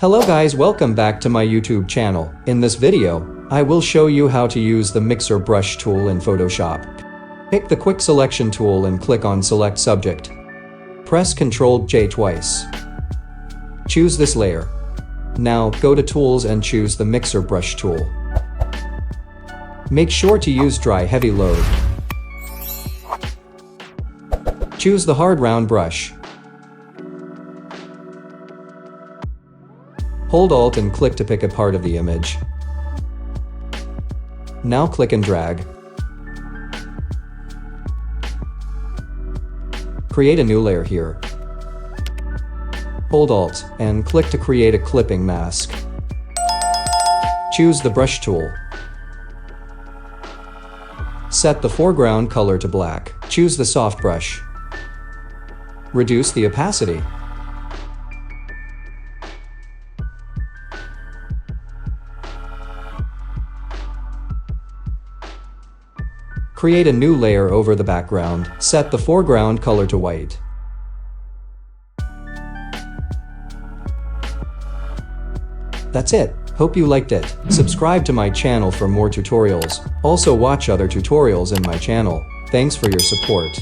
Hello guys, welcome back to my YouTube channel. In this video, I will show you how to use the mixer brush tool in Photoshop. Pick the quick selection tool and click on select subject. Press Ctrl J twice. Choose this layer. Now go to tools and choose the mixer brush tool. Make sure to use dry heavy load. Choose the hard round brush. Hold Alt and click to pick a part of the image. Now click and drag. Create a new layer here. Hold Alt and click to create a clipping mask. Choose the brush tool. Set the foreground color to black. Choose the soft brush. Reduce the opacity. Create a new layer over the background. Set the foreground color to white. That's it. Hope you liked it. Subscribe to my channel for more tutorials. Also watch other tutorials in my channel. Thanks for your support.